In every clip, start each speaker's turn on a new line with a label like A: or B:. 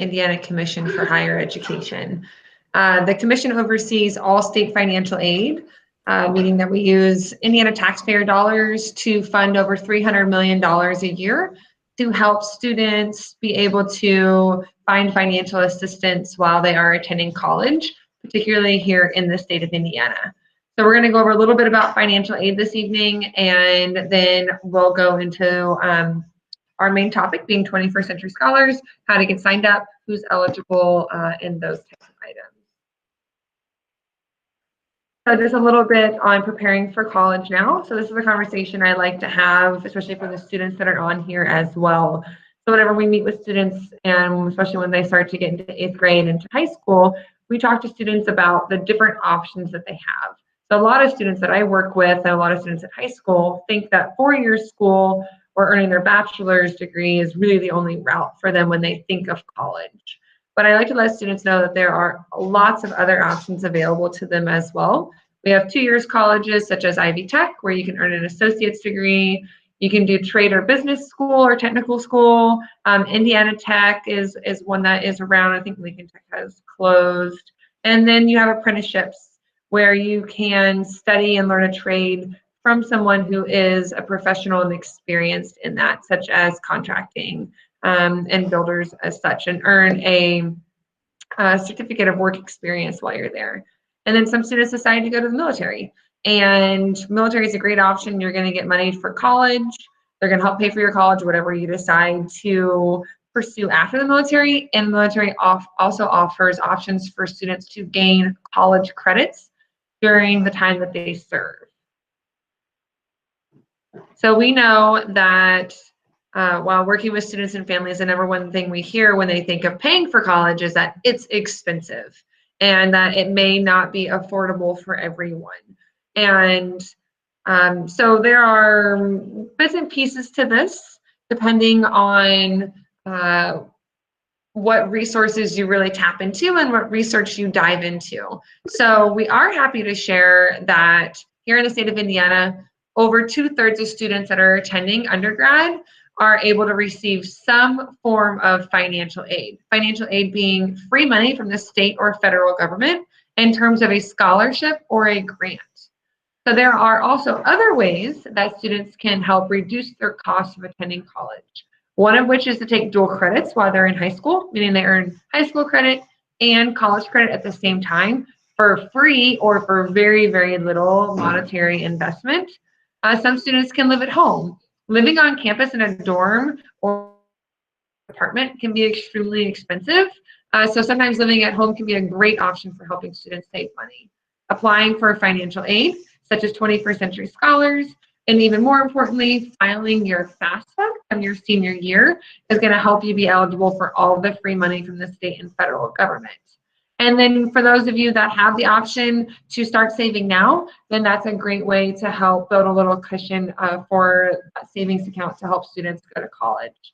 A: Indiana Commission for Higher Education. The commission oversees all state financial aid, meaning that we use Indiana taxpayer dollars to fund over $300 million a year to help students be able to find financial assistance while they are attending college, particularly here in the state of Indiana. So we're going to go over a little bit about financial aid this evening, and then we'll go into our main topic being 21st Century Scholars, how to get signed up, who's eligible, and those types of items. So just a little bit on preparing for college now. So this is a conversation I like to have, especially for the students that are on here as well. So whenever we meet with students, and especially when they start to get into 8th grade and to high school, we talk to students about the different options that they have. So a lot of students that I work with and a lot of students at high school think that 4-year school or earning their bachelor's degree is really the only route for them when they think of college. But I like to let students know that there are lots of other options available to them as well. We have 2 years colleges such as Ivy Tech, where you can earn an associate's degree. You can do trade or business school or technical school. Indiana Tech is one that is around. I think Lincoln Tech has closed. And then you have apprenticeships where you can study and learn a trade from someone who is a professional and experienced in that, such as contracting and builders as such, and earn a certificate of work experience while you're there. And then some students decide to go to the military, and military is a great option. You're going to get money for college. They're going to help pay for your college, whatever you decide to pursue after the military. And the military also offers options for students to gain college credits during the time that they serve. So we know that while working with students and families, the number one thing we hear when they think of paying for college is that it's expensive and that it may not be affordable for everyone. And so there are bits and pieces to this, depending on what resources you really tap into and what research you dive into. So we are happy to share that here in the state of Indiana, over 2/3 of students that are attending undergrad are able to receive some form of financial aid. Financial aid being free money from the state or federal government in terms of a scholarship or a grant. So there are also other ways that students can help reduce their cost of attending college. One of which is to take dual credits while they're in high school, meaning they earn high school credit and college credit at the same time for free or for very, very little monetary investment. Some students can live at home. Living on campus in a dorm or apartment can be extremely expensive. So sometimes living at home can be a great option for helping students save money. Applying for financial aid, such as 21st Century Scholars, and even more importantly, filing your FAFSA from your senior year is going to help you be eligible for all the free money from the state and federal government. And then for those of you that have the option to start saving now, then that's a great way to help build a little cushion for a savings account to help students go to college.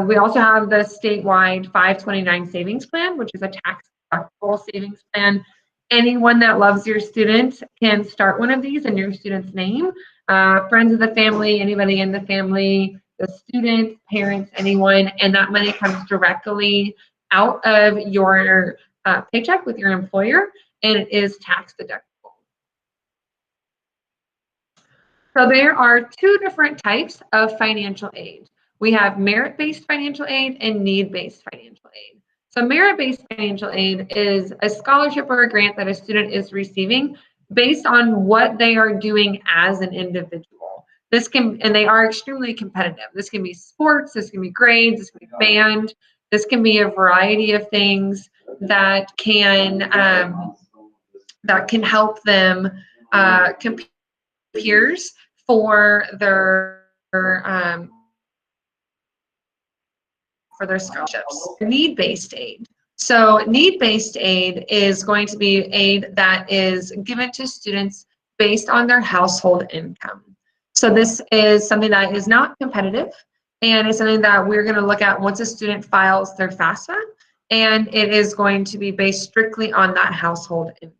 A: We also have the statewide 529 savings plan, which is a tax-deductible savings plan. Anyone that loves your student can start one of these in your student's name. Friends of the family, anybody in the family, the student, parents, anyone, and that money comes directly out of your paycheck with your employer, and it is tax deductible. So there are 2 different types of financial aid. We have merit-based financial aid and need-based financial aid. So merit-based financial aid is a scholarship or a grant that a student is receiving based on what they are doing as an individual. This can, and they are extremely competitive. This can be sports, this can be grades, this can be band, this can be a variety of things that can help them compete with peers for their scholarships. Need-based aid. So need-based aid is going to be aid that is given to students based on their household income. So this is something that is not competitive, and it's something that we're going to look at once a student files their FAFSA, and it is going to be based strictly on that household income.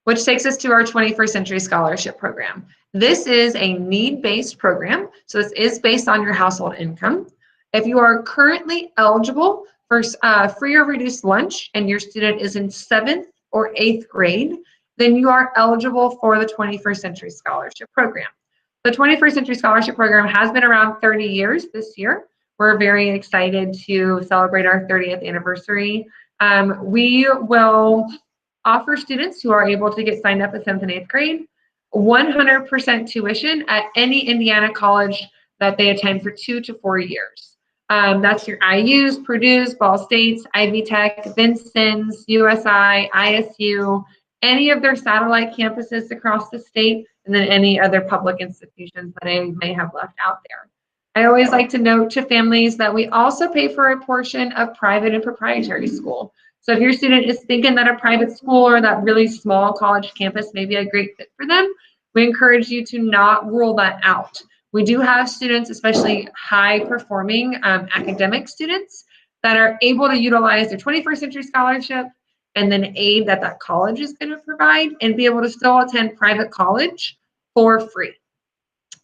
A: Which takes us to our 21st Century Scholarship Program. This is a need-based program, so this is based on your household income. If you are currently eligible for free or reduced lunch and your student is in 7th or 8th grade, then you are eligible for the 21st Century Scholarship Program. The 21st Century Scholarship Program has been around 30 years this year. We're very excited to celebrate our 30th anniversary. We will offer students who are able to get signed up at 7th and 8th grade 100% tuition at any Indiana college that they attend for 2 to 4 years. That's your IUs, Purdue's, Ball State's, Ivy Tech, Vincennes, USI, ISU, any of their satellite campuses across the state, and then any other public institutions that I may have left out there. I always like to note to families that we also pay for a portion of private and proprietary school. So if your student is thinking that a private school or that really small college campus may be a great fit for them, we encourage you to not rule that out. We do have students, especially high-performing academic students, that are able to utilize their 21st Century Scholarship and then aid that that college is going to provide and be able to still attend private college for free.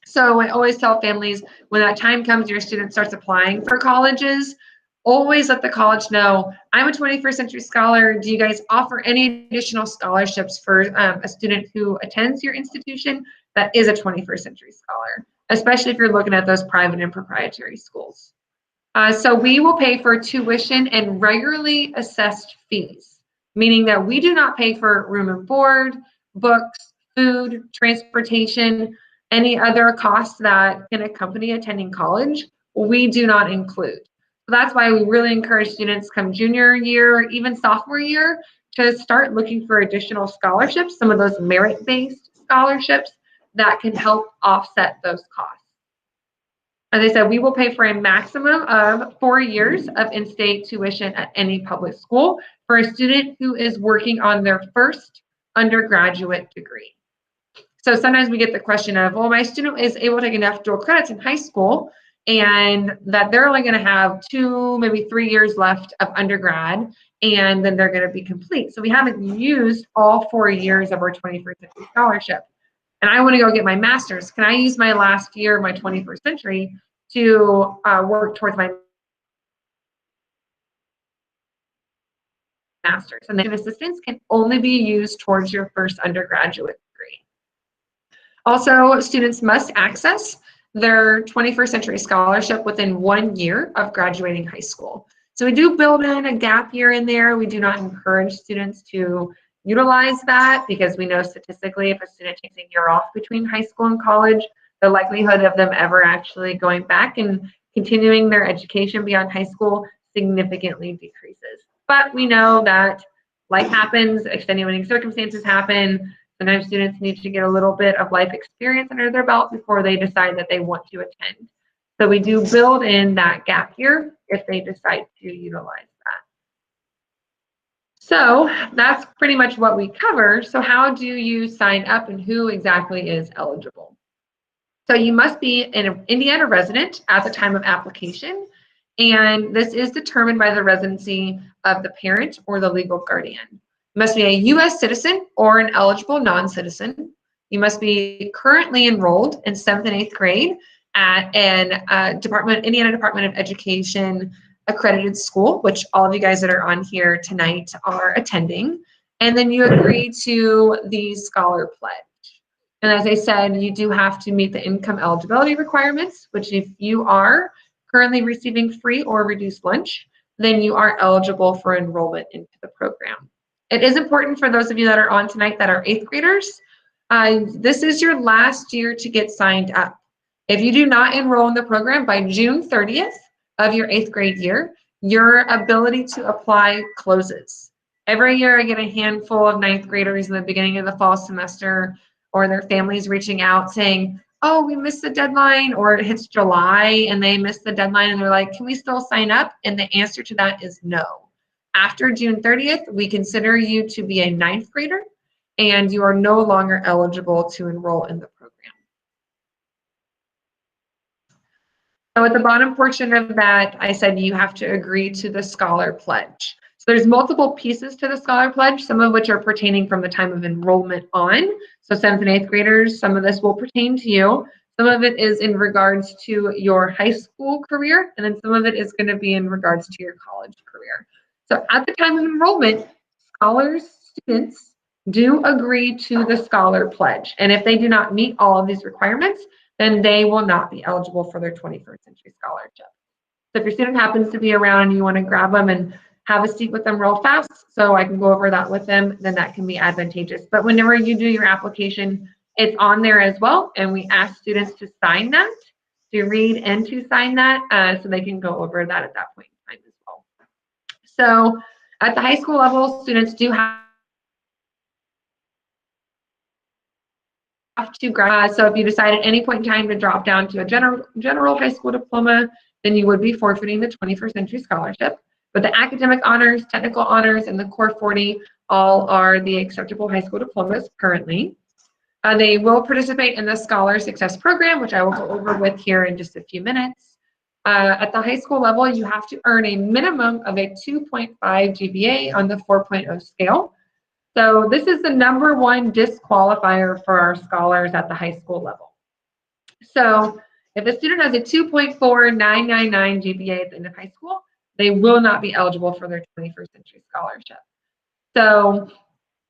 A: So I always tell families when that time comes, your student starts applying for colleges, always let the college know, I'm a 21st Century Scholar. Do you guys offer any additional scholarships for a student who attends your institution that is a 21st Century Scholar, especially if you're looking at those private and proprietary schools. So we will pay for tuition and regularly assessed fees, meaning that we do not pay for room and board, books, food, transportation, any other costs that can accompany attending college, we do not include. So that's why we really encourage students come junior year, even sophomore year, to start looking for additional scholarships, some of those merit-based scholarships that can help offset those costs. As I said, we will pay for a maximum of 4 years of in-state tuition at any public school for a student who is working on their first undergraduate degree. So sometimes we get the question of, well, my student is able to take enough dual credits in high school and that they're only going to have 2, maybe 3 years left of undergrad, and then they're going to be complete. So we haven't used all 4 years of our 21st Century Scholarship. And I want to go get my master's. Can I use my last year of my 21st century to work towards my master's? And the assistance can only be used towards your first undergraduate degree. Also, students must access their 21st Century Scholarship within 1 year of graduating high school. So we do build in a gap year in there. We do not encourage students to utilize that because we know statistically if a student takes a year off between high school and college, the likelihood of them ever actually going back and continuing their education beyond high school significantly decreases. But we know that life happens, extenuating circumstances happen. Sometimes students need to get a little bit of life experience under their belt before they decide that they want to attend. So we do build in that gap year if they decide to utilize that. So that's pretty much what we cover. So how do you sign up and who exactly is eligible? So you must be an Indiana resident at the time of application, and this is determined by the residency of the parent or the legal guardian. You must be a U.S. citizen or an eligible non-citizen. You must be currently enrolled in 7th and 8th grade at an Indiana Department of Education accredited school, which all of you guys that are on here tonight are attending. And then you agree to the Scholar Pledge. And as I said, you do have to meet the income eligibility requirements, which if you are currently receiving free or reduced lunch, then you are eligible for enrollment into the program. It is important for those of you that are on tonight that are 8th graders. This is your last year to get signed up. If you do not enroll in the program by June 30th of your 8th grade year, your ability to apply closes. Every year I get a handful of 9th graders in the beginning of the fall semester or their families reaching out saying, oh, we missed the deadline, or it hits July and they missed the deadline and they're like, can we still sign up? And the answer to that is no. After June 30th, we consider you to be a 9th grader and you are no longer eligible to enroll in the program. So at the bottom portion of that, I said you have to agree to the Scholar Pledge. So there's multiple pieces to the Scholar Pledge, some of which are pertaining from the time of enrollment on. So 7th and 8th graders, some of this will pertain to you. Some of it is in regards to your high school career, and then some of it is going to be in regards to your college career. So at the time of enrollment, students do agree to the Scholar Pledge. And if they do not meet all of these requirements, then they will not be eligible for their 21st Century Scholarship. So if your student happens to be around and you want to grab them and have a seat with them real fast, so I can go over that with them, then that can be advantageous. But whenever you do your application, it's on there as well, and we ask students to sign that, to read and to sign that, so they can go over that at that point in time as well. So at the high school level, students do have to grad. So if you decide at any point in time to drop down to a general high school diploma, then you would be forfeiting the 21st Century Scholarship. But the academic honors, technical honors, and the core 40 all are the acceptable high school diplomas currently. They will participate in the Scholar Success Program, which I will go over with here in just a few minutes. At the high school level, you have to earn a minimum of a 2.5 GPA on the 4.0 scale. So this is the #1 disqualifier for our scholars at the high school level. So if a student has a 2.4999 GPA at the end of high school, they will not be eligible for their 21st Century Scholarship. So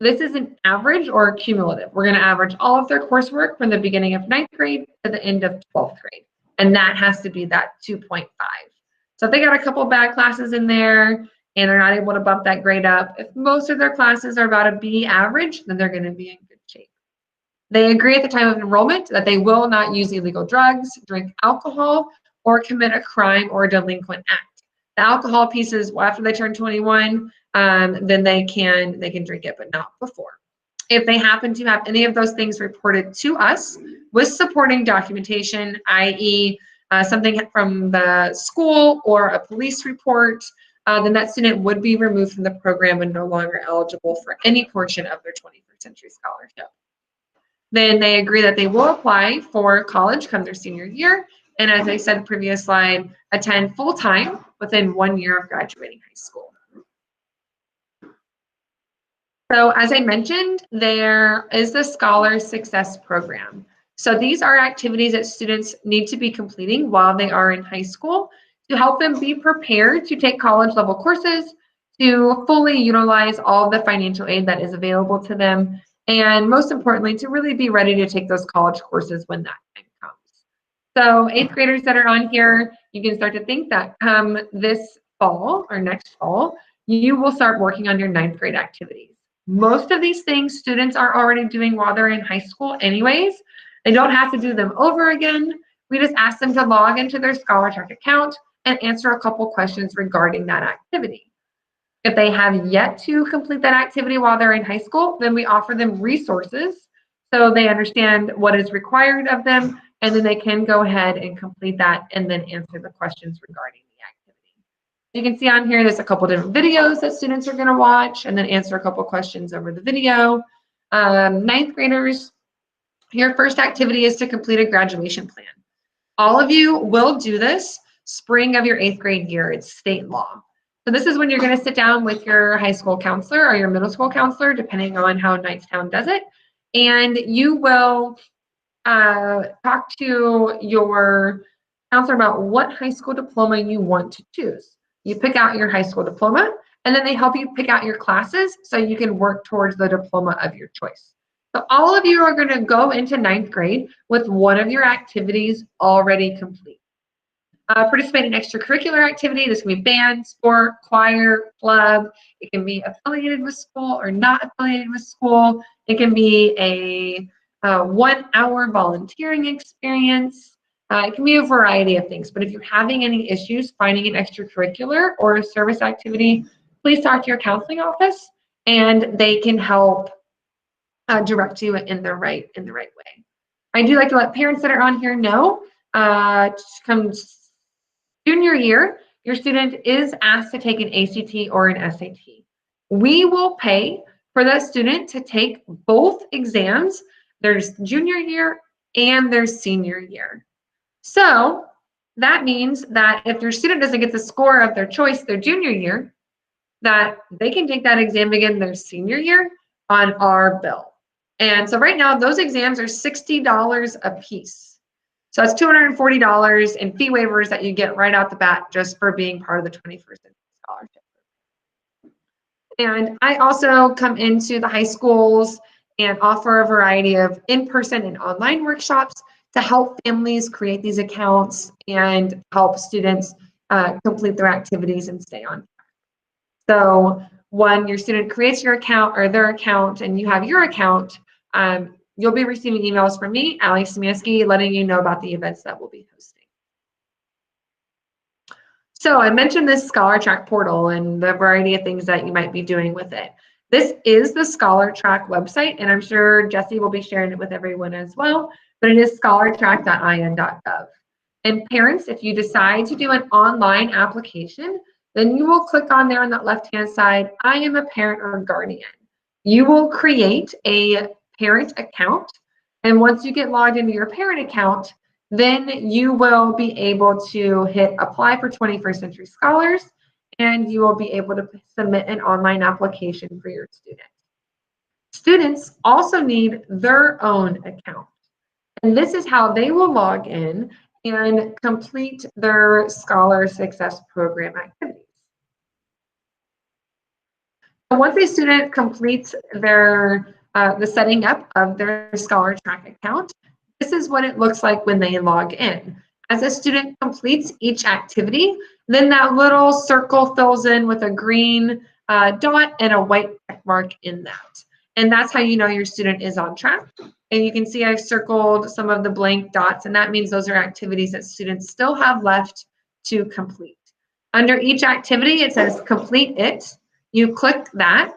A: this is an average or cumulative. We're going to average all of their coursework from the beginning of 9th grade to the end of 12th grade. And that has to be that 2.5. So if they got a couple of bad classes in there and they're not able to bump that grade up, if most of their classes are about a B average, then they're going to be in good shape. They agree at the time of enrollment that they will not use illegal drugs, drink alcohol, or commit a crime or a delinquent act. The alcohol pieces, well, after they turn 21, then they can drink it, but not before. If they happen to have any of those things reported to us with supporting documentation, i.e. Something from the school or a police report, then that student would be removed from the program and no longer eligible for any portion of their 21st Century Scholarship. Then they agree that they will apply for college come their senior year, and as I said in the previous slide, attend full-time within 1 year of graduating high school. So as I mentioned, there is the Scholar Success Program. So these are activities that students need to be completing while they are in high school to help them be prepared to take college level courses, to fully utilize all the financial aid that is available to them, and most importantly, to really be ready to take those college courses when that time comes. So 8th graders that are on here, you can start to think that come this fall or next fall, you will start working on your 9th grade activities. Most of these things students are already doing while they're in high school anyways. They don't have to do them over again. We just ask them to log into their ScholarTrack account and answer a couple questions regarding that activity. If they have yet to complete that activity while they're in high school, then we offer them resources so they understand what is required of them, and then they can go ahead and complete that and then answer the questions regarding the activity. You can see on here, there's a couple different videos that students are going to watch and then answer a couple questions over the video. 9th graders, your first activity is to complete a graduation plan. All of you will do this spring of your 8th grade year. It's state law. So this is when you're going to sit down with your high school counselor or your middle school counselor, depending on how Knightstown does it. And you will talk to your counselor about what high school diploma you want to choose. You pick out your high school diploma, and then they help you pick out your classes so you can work towards the diploma of your choice. So all of you are going to go into 9th grade with one of your activities already complete. Participate in extracurricular activity. This can be band, sport, choir, club. It can be affiliated with school or not affiliated with school. It can be a 1 hour volunteering experience. It can be a variety of things, but if you're having any issues finding an extracurricular or a service activity, please talk to your counseling office and they can help direct you in the right way. I do like to let parents that are on here know, come junior year, your student is asked to take an ACT or an SAT. We will pay for that student to take both exams. There's junior year and there's senior year. So that means that if your student doesn't get the score of their choice their junior year, that they can take that exam again their senior year on our bill. And so right now, those exams are $60 a piece. So that's $240 in fee waivers that you get right out the bat just for being part of the 21st Century Scholarship. And I also come into the high schools and offer a variety of in-person and online workshops to help families create these accounts and help students complete their activities and stay on track. So when your student creates your account or their account and you have your account, you'll be receiving emails from me, Allie Smiaski, letting you know about the events that we'll be hosting. So I mentioned this Scholar Track portal and the variety of things that you might be doing with it. This is the Scholar Track website, and I'm sure Jesse will be sharing it with everyone as well, but it is scholartrack.in.gov. And parents, if you decide to do an online application, then you will click on there on that left-hand side, I am a parent or guardian. You will create a parent account, and once you get logged into your parent account, then you will be able to hit apply for 21st Century Scholars, and you will be able to submit an online application for your student. Students also need their own account, and this is how they will log in and complete their Scholar Success Program activities. Once a student completes their the setting up of their Scholar Track account, this is what it looks like when they log in. As a student completes each activity, then that little circle fills in with a green dot and a white check mark in that. And that's how you know your student is on track. And you can see I've circled some of the blank dots, and that means those are activities that students still have left to complete. Under each activity, it says complete it. You click that,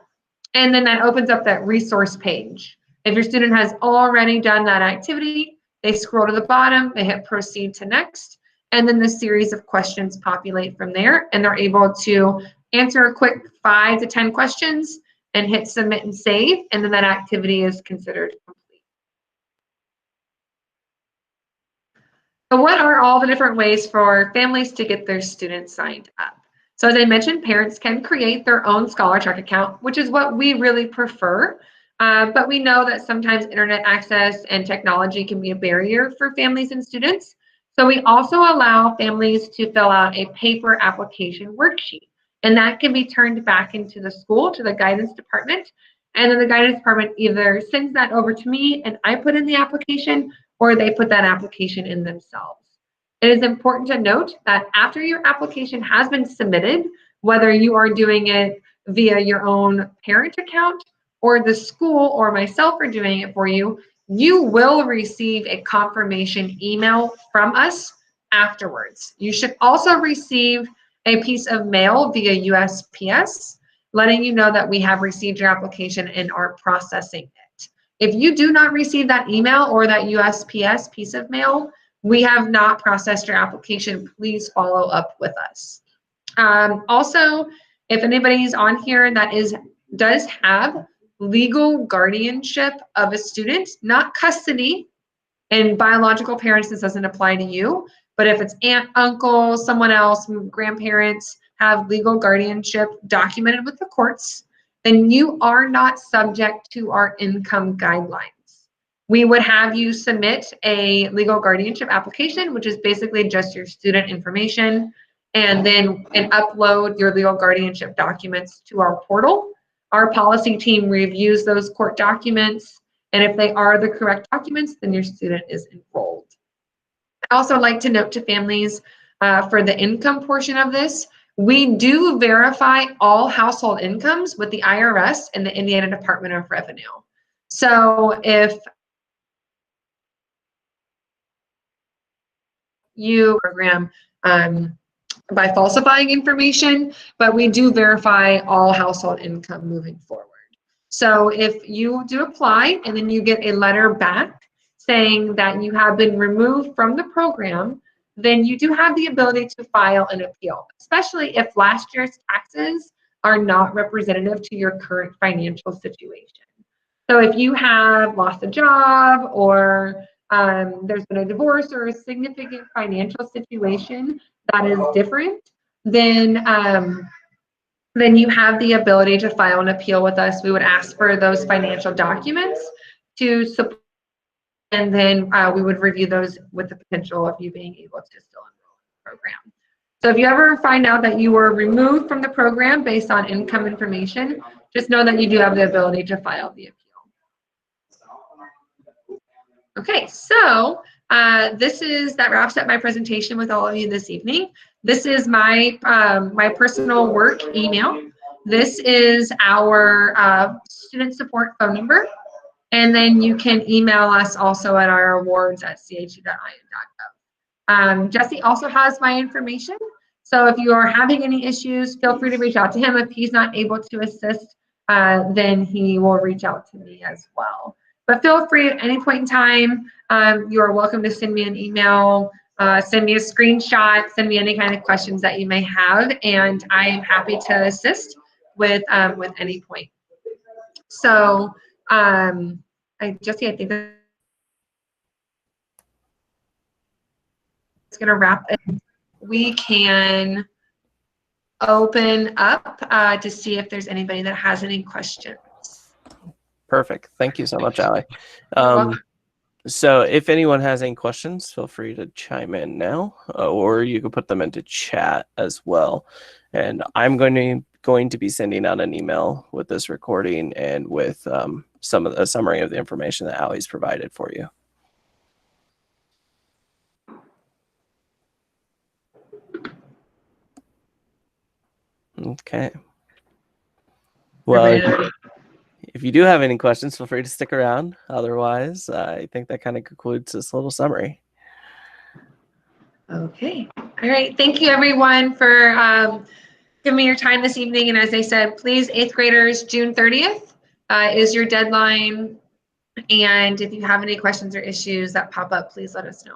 A: and then that opens up that resource page. If your student has already done that activity, they scroll to the bottom, they hit proceed to next, and then the series of questions populate from there, and they're able to answer a quick 5 to 10 questions and hit submit and save, and then that activity is considered complete. So what are all the different ways for families to get their students signed up? So as I mentioned, parents can create their own Scholar Track account, which is what we really prefer. But we know that sometimes internet access and technology can be a barrier for families and students. So we also allow families to fill out a paper application worksheet, and that can be turned back into the school to the guidance department. And then the guidance department either sends that over to me and I put in the application, or they put that application in themselves. It is important to note that after your application has been submitted, whether you are doing it via your own parent account or the school or myself are doing it for you, you will receive a confirmation email from us afterwards. You should also receive a piece of mail via USPS letting you know that we have received your application and are processing it. If you do not receive that email or that USPS piece of mail, we have not processed your application. Please follow up with us. Also, if anybody's on here that does have legal guardianship of a student, not custody, and biological parents, this doesn't apply to you, but if it's aunt, uncle, someone else, grandparents have legal guardianship documented with the courts, then you are not subject to our income guidelines. We would have you submit a legal guardianship application, which is basically just your student information, and upload your legal guardianship documents to our portal. Our policy team reviews those court documents, and if they are the correct documents, then your student is enrolled. I also like to note to families for the income portion of this, we do verify all household incomes with the IRS and the Indiana Department of Revenue. So if you program by falsifying information, but we do verify all household income moving forward. So if you do apply and then you get a letter back saying that you have been removed from the program, then you do have the ability to file an appeal, especially if last year's taxes are not representative to your current financial situation. So if you have lost a job or there's been a divorce or a significant financial situation that is different, then you have the ability to file an appeal with us. We would ask for those financial documents to support and then we would review those with the potential of you being able to still enroll in the program. So if you ever find out that you were removed from the program based on income information, just know that you do have the ability to file the appeal. Okay, so that wraps up my presentation with all of you this evening. This is my my personal work email. This is our student support phone number. And then you can email us also at our awards@chu.in.gov. Jesse also has my information. So if you are having any issues, feel free to reach out to him. If he's not able to assist, then he will reach out to me as well. But feel free at any point in time, you are welcome to send me an email, send me a screenshot, send me any kind of questions that you may have, and I am happy to assist with any point. So Jesse, I think that's going to wrap it. We can open up to see if there's anybody that has any questions.
B: Perfect. Thank you so much, Allie. So if anyone has any questions, feel free to chime in now, or you can put them into chat as well. And I'm going to be sending out an email with this recording and with some of the summary of the information that Allie's provided for you. Okay. Well, if you do have any questions, feel free to stick around. Otherwise, I think that kind of concludes this little summary.
A: Okay. All right. Thank you, everyone, for giving me your time this evening. And as I said, please, 8th graders, June 30th is your deadline. And if you have any questions or issues that pop up, please let us know.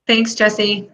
A: Thanks, Jesse.